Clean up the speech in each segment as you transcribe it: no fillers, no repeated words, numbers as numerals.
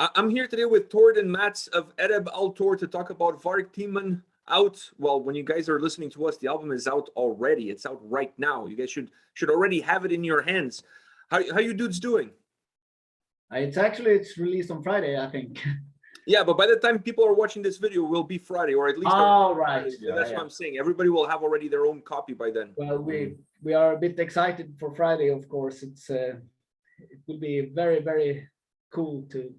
I'm here today with Tord and Mats of Ereb Altor to talk about Vargtimman out. Well, when you guys are listening to us, the album is out already. It's out right now. You guys should already have it in your hands. How you dudes doing? It's released on Friday, I think. Yeah, but by the time people are watching this video, it will be Friday, or at least. Oh, right. So that's what I'm saying. Everybody will have already their own copy by then. Well, we are a bit excited for Friday, of course. It will be very, very cool to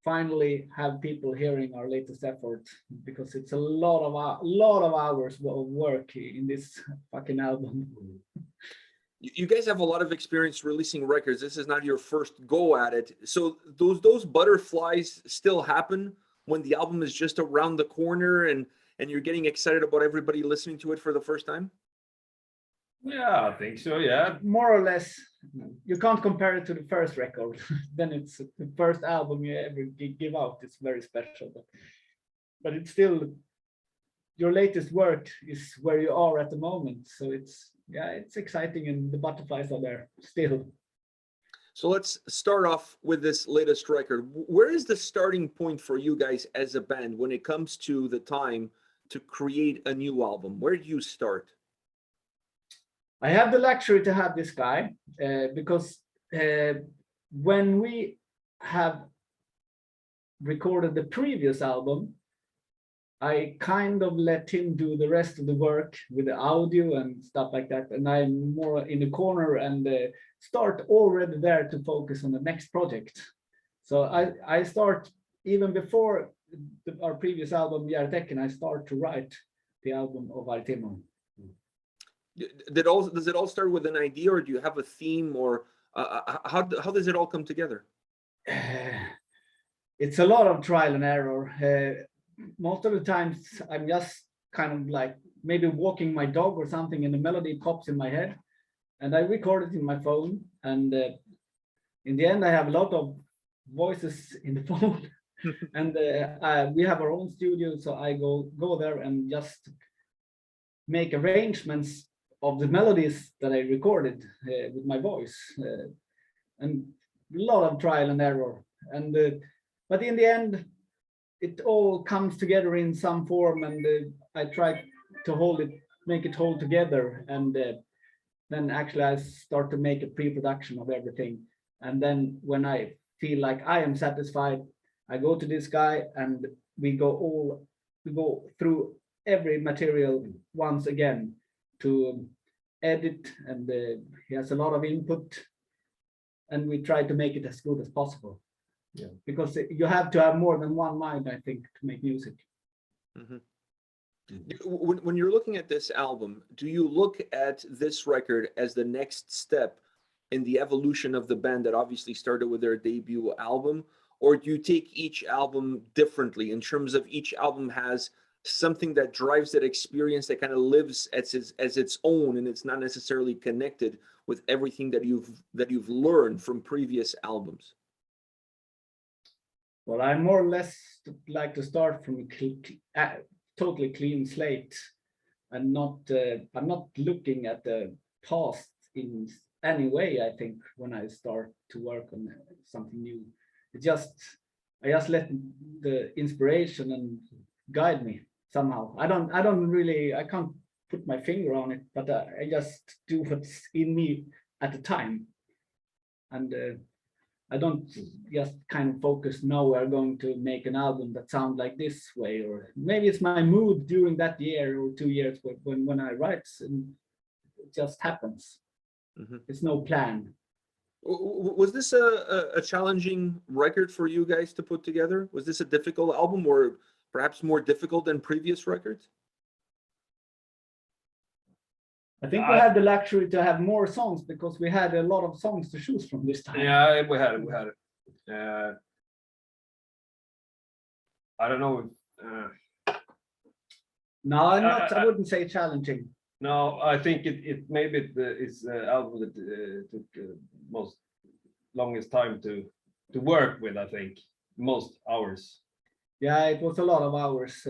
finally have people hearing our latest effort, because it's a lot of hours of work in this fucking album. You guys have a lot of experience releasing records. This is not your first go at it. So those butterflies still happen when the album is just around the corner and you're getting excited about everybody listening to it for the first time? Yeah, I think so, yeah. More or less. You can't compare it to the first record. Then it's the first album you ever give out. It's very special. But it's still, your latest work is where you are at the moment. So it's exciting, and the butterflies are there still. So let's start off with this latest record. Where is the starting point for you guys as a band when it comes to the time to create a new album? Where do you start? I have the luxury to have this guy because when we have recorded the previous album, I kind of let him do the rest of the work with the audio and stuff like that. And I'm more in the corner and start already there to focus on the next project. So I start even before our previous album, Vargtimman, I start to write the album of Vargtimman. Does it all start with an idea, or do you have a theme, or how does it all come together? It's a lot of trial and error. Most of the times I'm just kind of like maybe walking my dog or something, and the melody pops in my head, and I record it in my phone. And in the end, I have a lot of voices in the phone, and we have our own studio, so I go there and just make arrangements of the melodies that I recorded with my voice, and a lot of trial and error. And but in the end, it all comes together in some form, and I try to make it hold together. And then actually I start to make a pre-production of everything. And then when I feel like I am satisfied, I go to this guy and we go through every material once again to edit, and he has a lot of input, and we try to make it as good as possible. Yeah, because you have to have more than one mind, I think, to make music. Mm-hmm. When you're looking at this album, do you look at this record as the next step in the evolution of the band that obviously started with their debut album, or do you take each album differently in terms of each album has something that drives that experience, that kind of lives as its own, and it's not necessarily connected with everything that you've learned from previous albums? Well, I more or less like to start from a totally clean slate, and I'm not looking at the past in any way. I think when I start to work on something new, I just let the inspiration and guide me somehow. I can't put my finger on it, but I just do what's in me at the time, and I don't just kind of focus, no, we're going to make an album that sounds like this way, or maybe it's my mood during that year or 2 years when I write, and it just happens. Mm-hmm. It's no plan. Was this a challenging record for you guys to put together? Was this a difficult album, or perhaps more difficult than previous records? I think we had the luxury to have more songs because we had a lot of songs to choose from this time. Yeah, we had it. I don't know. No, I wouldn't say challenging. No, I think maybe it's the album that took most longest time to work with. I think most hours. Yeah, it was a lot of hours.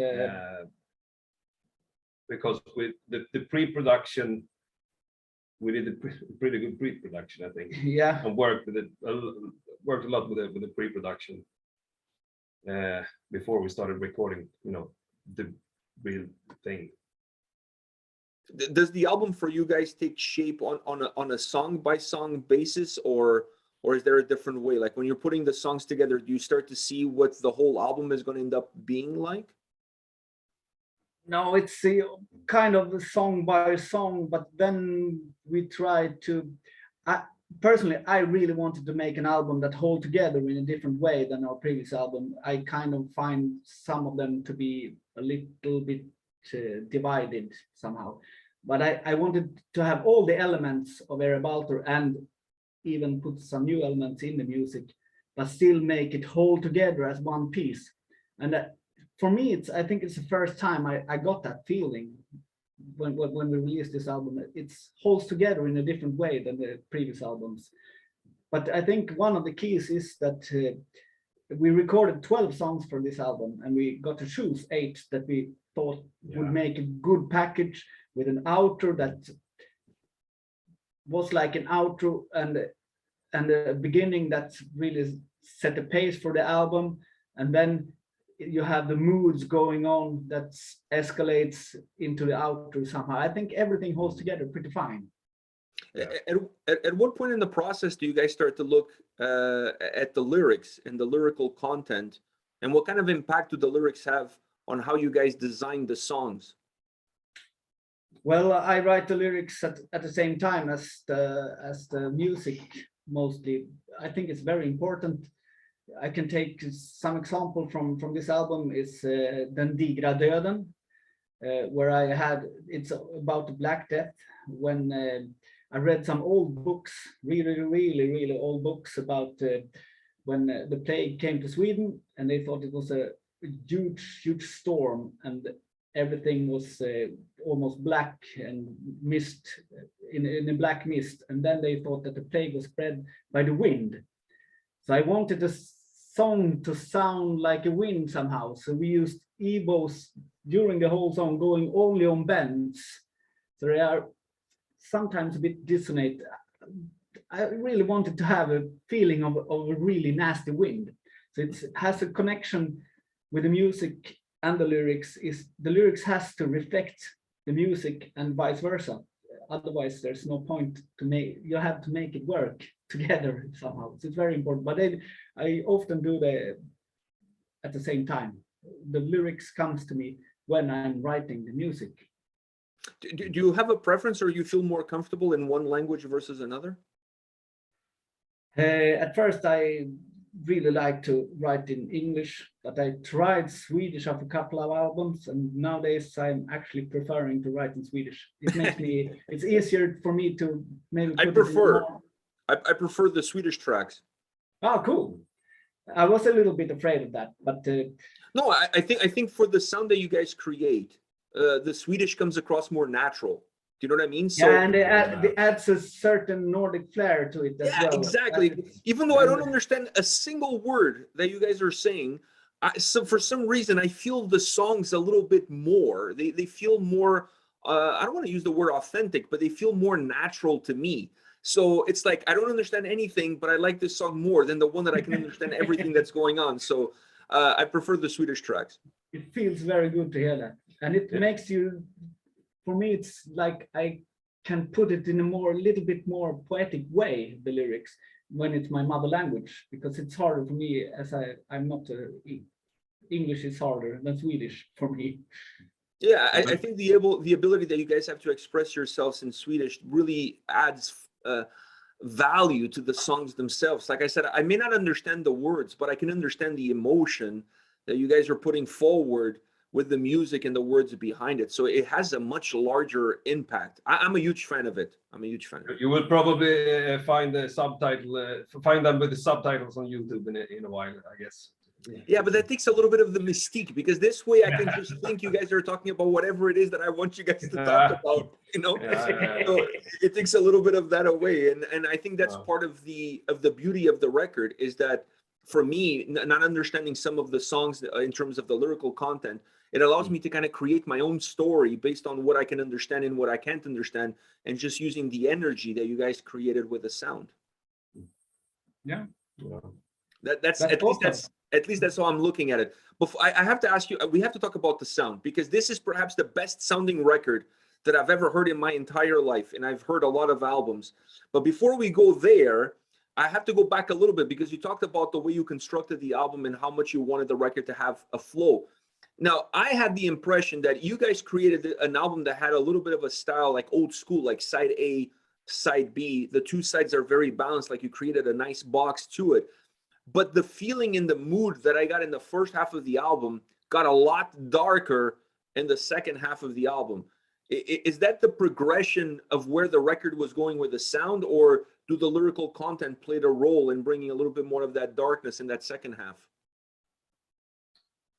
Because with the pre-production, we did a pretty good pre-production, I think. Yeah. And worked a lot with the pre-production. before we started recording, you know, the real thing. Does the album for you guys take shape on a song by song basis, or is there a different way? Like when you're putting the songs together, do you start to see what the whole album is going to end up being like? No, it's a kind of song by song, but then we try to. Personally, I really wanted to make an album that hold together in a different way than our previous album. I kind of find some of them to be a little bit divided somehow, but I wanted to have all the elements of Ereb Altor and even put some new elements in the music, but still make it hold together as one piece. And for me, I think it's the first time I got that feeling when we released this album. It holds together in a different way than the previous albums. But I think one of the keys is that we recorded 12 songs for this album, and we got to choose 8 that we thought would make a good package with an outro that was like an outro and a beginning that really set the pace for the album, and then you have the moods going on that escalates into the outro somehow. I think everything holds together pretty fine. At what point in the process do you guys start to look at the lyrics and the lyrical content, and what kind of impact do the lyrics have on how you guys design the songs? Well, I write the lyrics at the same time as the music mostly. I think it's very important. I can take some example from this album is Den digra döden, where it's about the Black Death. When I read some old books, really old books about when the plague came to Sweden, and they thought it was a huge storm, and everything was almost black and mist in a black mist, and then they thought that the plague was spread by the wind. So I wanted the song to sound like a wind somehow. So we used EBOs during the whole song, going only on bends. So they are sometimes a bit dissonant. I really wanted to have a feeling of a really nasty wind. So it has a connection with the music and the lyrics. The lyrics has to reflect the music and vice versa. Otherwise, there's no point to make. You have to make it work together somehow. So it's very important. But I often do at the same time. The lyrics comes to me when I'm writing the music. Do you have a preference, or you feel more comfortable in one language versus another? At first, I really like to write in English, but I tried Swedish of a couple of albums, and nowadays I'm actually preferring to write in Swedish. It makes me, it's easier for me to maybe I prefer the Swedish tracks. Oh, cool. I was a little bit afraid of that, but no, I think for the sound that you guys create, the Swedish comes across more natural. Do you know what I mean? So, yeah, and it adds a certain Nordic flair to it as well. Exactly. Even though I don't understand a single word that you guys are saying, so for some reason I feel the songs a little bit more. They feel more. I don't want to use the word authentic, but they feel more natural to me. So it's like I don't understand anything, but I like this song more than the one that I can understand everything that's going on. So I prefer the Swedish tracks. It feels very good to hear that, and it makes you. For me, it's like I can put it in a little bit more poetic way, the lyrics, when it's my mother language, because it's harder for me as I'm not English is harder than Swedish for me. Yeah, I think the ability that you guys have to express yourselves in Swedish really adds value to the songs themselves. Like I said, I may not understand the words, but I can understand the emotion that you guys are putting forward with the music and the words behind it. So it has a much larger impact. I'm a huge fan of it. I'm a huge fan of it. You will probably find the subtitle, find them with the subtitles on YouTube in a while, I guess. Yeah, but that takes a little bit of the mystique, because this way I can just think you guys are talking about whatever it is that I want you guys to talk about, you know? So it takes a little bit of that away. And I think that's part of the beauty of the record, is that for me, not understanding some of the songs in terms of the lyrical content, it allows me to kind of create my own story based on what I can understand and what I can't understand, and just using the energy that you guys created with the sound. Yeah. That's at least At least that's how I'm looking at it. Before, I have to ask you, we have to talk about the sound, because this is perhaps the best sounding record that I've ever heard in my entire life. And I've heard a lot of albums. But before we go there, I have to go back a little bit, because you talked about the way you constructed the album and how much you wanted the record to have a flow. Now, I had the impression that you guys created an album that had a little bit of a style like old school, like side A, side B. The two sides are very balanced, like you created a nice box to it. But the feeling and the mood that I got in the first half of the album got a lot darker in the second half of the album. Is that the progression of where the record was going with the sound, or do the lyrical content played a role in bringing a little bit more of that darkness in that second half?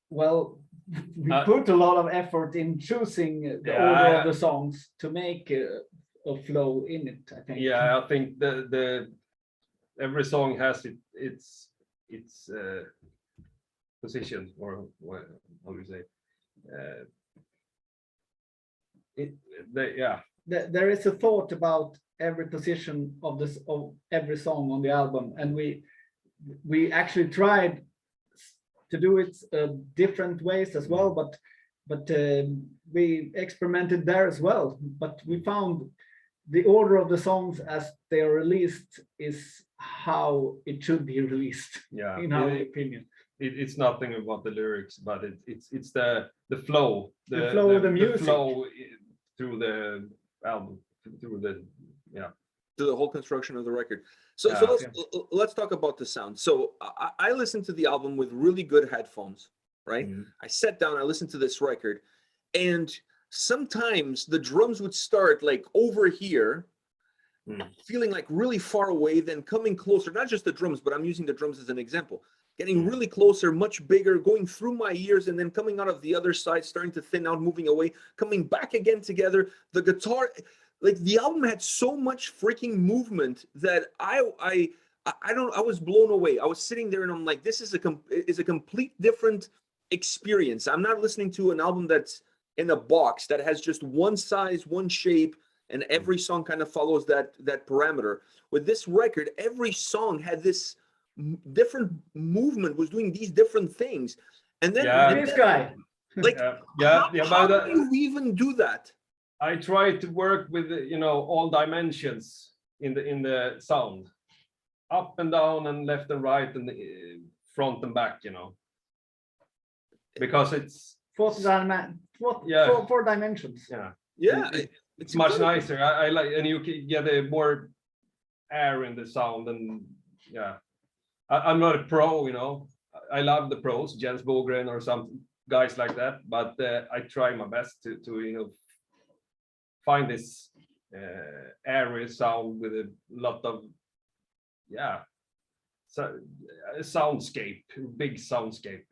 Well, we put a lot of effort in choosing the order of the songs to make a flow in it, I think. Yeah, I think the every song has its position, or how do you say? There is a thought about every position of every song on the album, and we actually tried to do it different ways as well, but we experimented there as well. But we found the order of the songs as they are released is how it should be released. Yeah, in our opinion. It's nothing about the lyrics, but it's the flow, the flow of the music, the flow through the album, through the whole construction of the record. So let's talk about the sound. So I listened to the album with really good headphones, right? Mm-hmm. I sat down, I listened to this record, and sometimes the drums would start like over here, feeling like really far away, then coming closer, not just the drums, but I'm using the drums as an example, getting really closer, much bigger, going through my ears, and then coming out of the other side, starting to thin out, moving away, coming back again together. The guitar, like the album had so much freaking movement that I was blown away. I was sitting there and I'm like, this is a complete different experience. I'm not listening to an album that's in a box that has just one size, one shape, and every song kind of follows that parameter. With this record, every song had this different movement, was doing these different things. And then this guy, like, how do you even do that? I try to work with all dimensions in the sound, up and down and left and right and front and back, because it's four dimensions. It's much nicer. I like, and you can get a more air in the sound, and I'm not a pro, I love the pros, Jens Bogren or some guys like that, but I try my best to find this airy sound with a lot of soundscape, big soundscape.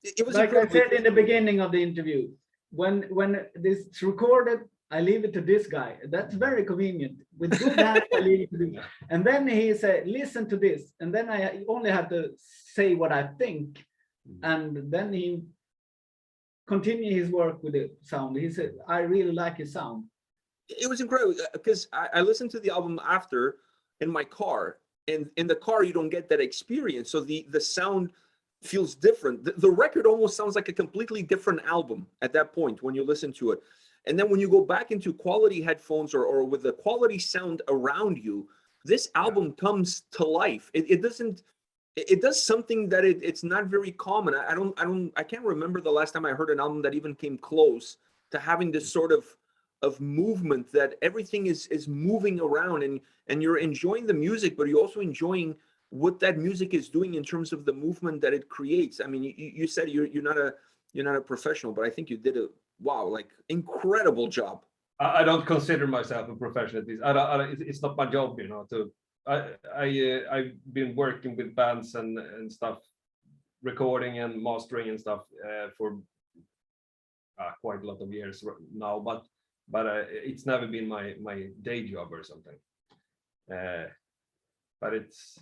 It was like I said in the beginning of the interview, when this is recorded, I leave it to this guy. That's very convenient. With good hands, I leave it to this. And then he said, listen to this. And then I only have to say what I think. And then he continued his work with the sound. He said, I really like his sound. It was incredible, because I listened to the album after in my car. And in the car, you don't get that experience. So the sound feels different. The record almost sounds like a completely different album at that point when you listen to it. And then when you go back into quality headphones or with the quality sound around you, this album comes to life. It does something that it's not very common. I can't remember the last time I heard an album that even came close to having this sort of movement, that everything is moving around, and you're enjoying the music, but you're also enjoying what that music is doing in terms of the movement that it creates. I mean, you said you're not a professional, but I think you did a incredible job. I don't consider myself a professional at this. It's not my job, I've been working with bands and stuff, recording and mastering and stuff for quite a lot of years now, but it's never been my day job or something. But it's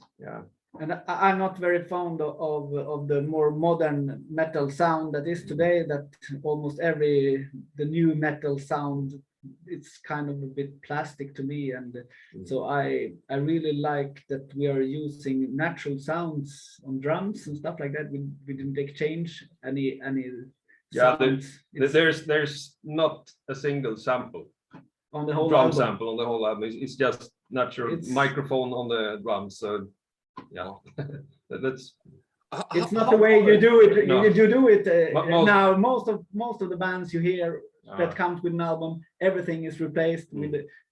And I'm not very fond of the more modern metal sound that is today, that almost the new metal sound it's kind of a bit plastic to me, and so I really like that we are using natural sounds on drums and stuff like that. We didn't exchange any Yeah, sounds. It's there's not a single sample, on the whole drum album. sample on the whole album. It's just natural microphone on the drums. So yeah, that's It's not the way you do it. No. You do it Most- now. Most of the bands you hear that comes with an album, everything is replaced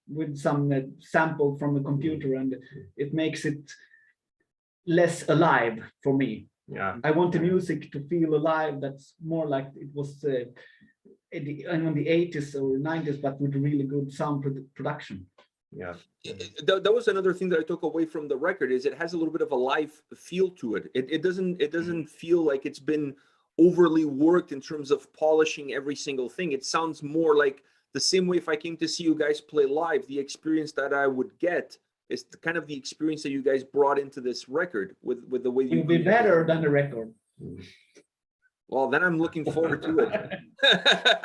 with some sample from the computer, and it makes it less alive for me. yeah. I want the music to feel alive. That's more like it was in the 80s or 90s, but with really good sound production. Yeah. That was another thing that I took away from the record, is it has a little bit of a live feel to it. It doesn't feel like it's been overly worked in terms of polishing every single thing. It sounds more like the same way if I came to see you guys play live, the experience that I would get is kind of the experience that you guys brought into this record with the way you It will be better than the record. Well, then I'm looking forward to it.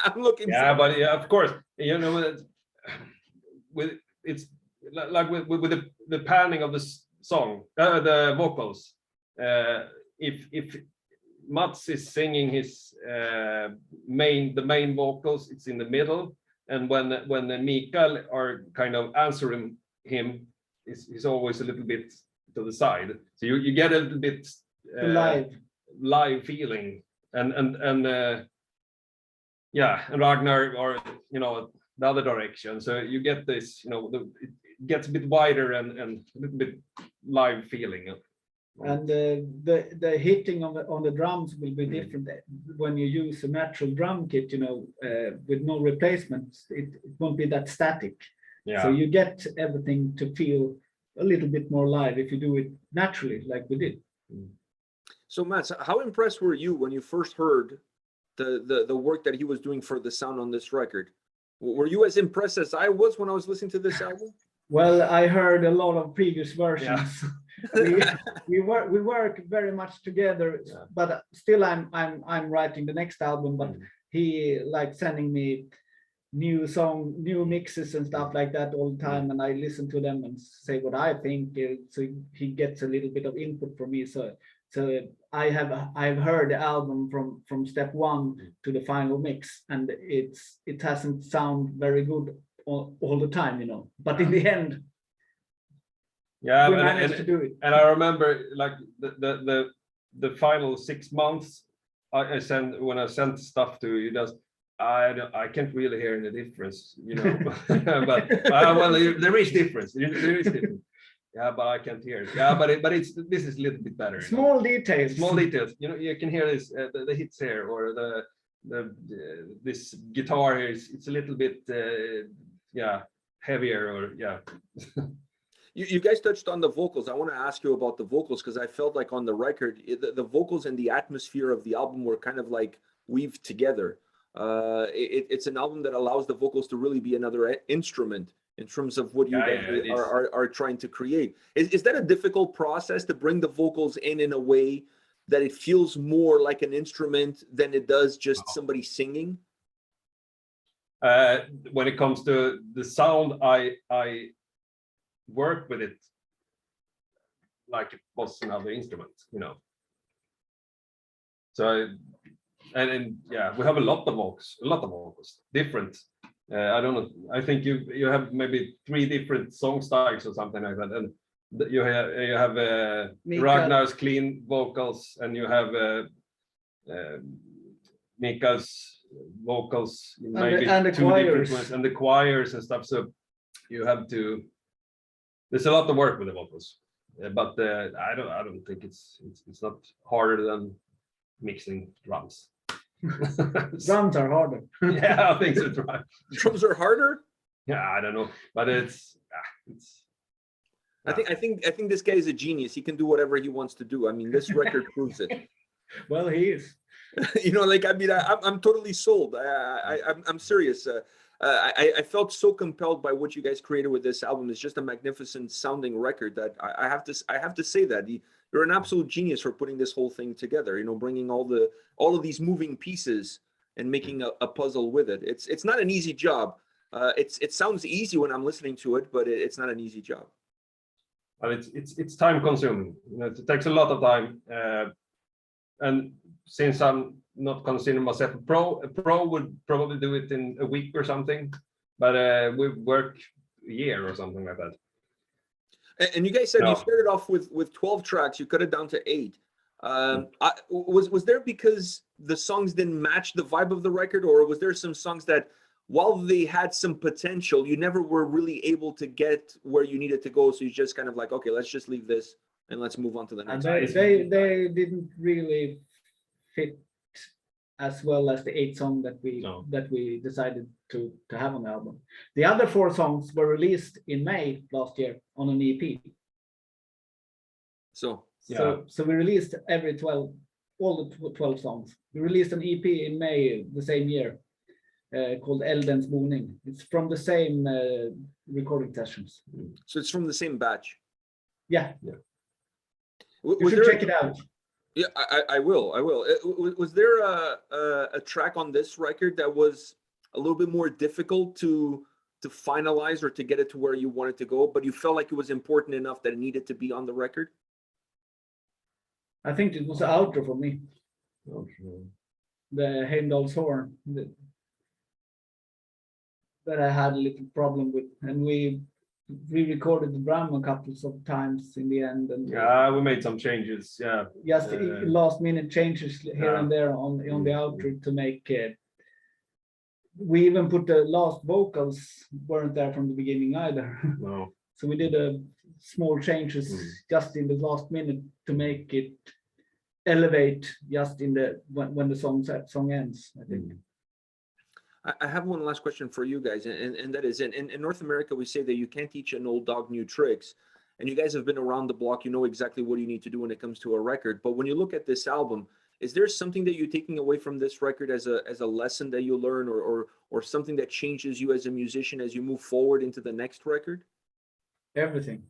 I'm looking Yeah, forward. but yeah, of course, you know, with it's like with the panning of the song, the vocals. If Mats is singing his the main vocals, it's in the middle, and when Mikael are kind of answering him, he's always a little bit to the side. So you get a little bit live feeling, and yeah, and Ragnar, or you know, the other direction. So you get this, you know, it gets a bit wider and a little bit live feeling. And the hitting on the drums will be different when you use a natural drum kit, you know, with no replacements. It won't be that static. Yeah. So you get everything to feel a little bit more live if you do it naturally, like we did. So Mats, how impressed were you when you first heard the work that he was doing for the sound on this record? Were you as impressed as I was when I was listening to this album? Well, I heard a lot of previous versions. Yeah. we work very much together, but still I'm writing the next album, but he like sending me new mixes and stuff like that all the time, and I listen to them and say what I think, so he gets a little bit of input from me. So I've heard the album from step one to the final mix, and it hasn't sound very good all the time, you know, but in the end, yeah, we managed to do it. And I remember like the final 6 months I sent stuff to you, just I can't really hear any difference, you know. But well, there is difference. There is difference. Yeah, but I can't hear it. Yeah, but this is a little bit better. Small details. Small details. You know, you can hear this the hits here, or this guitar here it's a little bit heavier, or yeah. You guys touched on the vocals. I want to ask you about the vocals, because I felt like on the record, the vocals and the atmosphere of the album were kind of like weaved together. It's an album that allows the vocals to really be another instrument in terms of what you guys are trying to create. Is that a difficult process to bring the vocals in a way that it feels more like an instrument than it does just somebody singing? When it comes to the sound, I work with it like it was another instrument, you know. So and yeah, we have a lot of vocals, different. I don't know. I think you have maybe 3 different song styles or something like that, and you have Ragnar's clean vocals, and you have Mika's vocals, maybe and the 2 different ones, and the choirs and stuff. So you have to. There's a lot of work with the vocals, but I don't think it's not harder than mixing drums. Drums are harder. Yeah, I think so. Drums are harder? Yeah, I don't know, but it's. I think this guy is a genius. He can do whatever he wants to do. I mean, this record proves it. Well, he is. You know, like, I mean, I'm totally sold. I'm serious. I felt so compelled by what you guys created with this album. It's just a magnificent sounding record that I have to say that you're an absolute genius for putting this whole thing together. You know, bringing all of these moving pieces and making a puzzle with it. It's not an easy job. It sounds easy when I'm listening to it, but it's not an easy job. But it's time consuming. You know, it takes a lot of time. And since I'm not considering myself a pro would probably do it in a week or something. But we work a year or something like that. And you guys said No. you started off with 12 tracks, you cut it down to 8. Was there because the songs didn't match the vibe of the record, or was there some songs that, while they had some potential, you never were really able to get where you needed to go? So you just kind of like, okay, let's just leave this and let's move on to the And next. they didn't really fit as well as the 8 songs that we decided to have on the album. The other 4 songs were released in May last year on an EP. So So we released all the 12 songs. We released an EP in May the same year called Eldens Boning. It's from the same recording sessions. So it's from the same batch. Yeah. Was You should there check it out. Yeah, I will. Was there a track on this record that was a little bit more difficult to finalize or to get it to where you wanted to go, but you felt like it was important enough that it needed to be on the record? I think it was the outro for me. Okay. The Heimdall's Horn that I had a little problem with, and we recorded the drum a couple of times in the end, and Yeah, we made some changes. Yeah. just last minute changes here and there on the outro to make it. We even put the last vocals weren't there from the beginning either. No. So we did a small changes just in the last minute to make it elevate just in the when the song ends, I think. I have one last question for you guys, and that is, in North America, we say that you can't teach an old dog new tricks, and you guys have been around the block. You know exactly what you need to do when it comes to a record. But when you look at this album, is there something that you're taking away from this record as a lesson that you learn, or something that changes you as a musician as you move forward into the next record? Everything.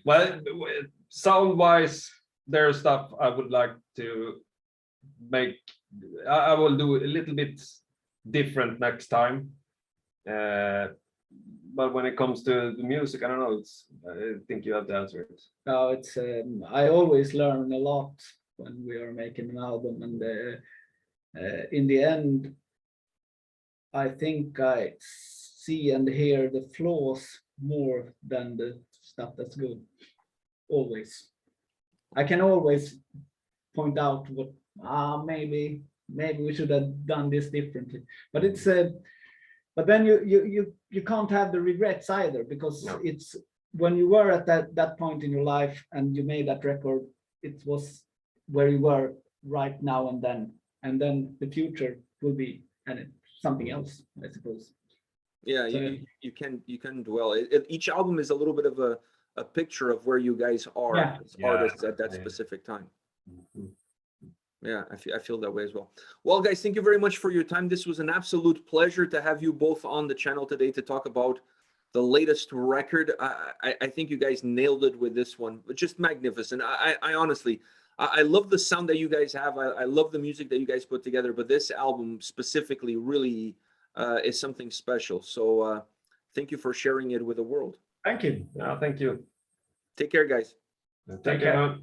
Well, sound-wise, there's stuff I would like to make. I will do a little bit different next time. But when it comes to the music, I don't know. I think you have to answer it. No, it's I always learn a lot when we are making an album, and in the end, I think I see and hear the flaws more than the stuff that's good. Always, I can always point out what maybe we should have done this differently. But it's but then you can't have the regrets either, because it's when you were at that point in your life and you made that record, it was where you were right now and then the future will be something else, I suppose. Yeah, So, you can dwell. Each album is a little bit of a picture of where you guys are as artists at that specific time. Yeah, I feel that way as well. Well, guys, thank you very much for your time. This was an absolute pleasure to have you both on the channel today to talk about the latest record. I think you guys nailed it with this one, but just magnificent. I honestly, I love the sound that you guys have. I love the music that you guys put together, but this album specifically really is something special. So thank you for sharing it with the world. thank you. Yeah, thank you. Take care, guys. Take care.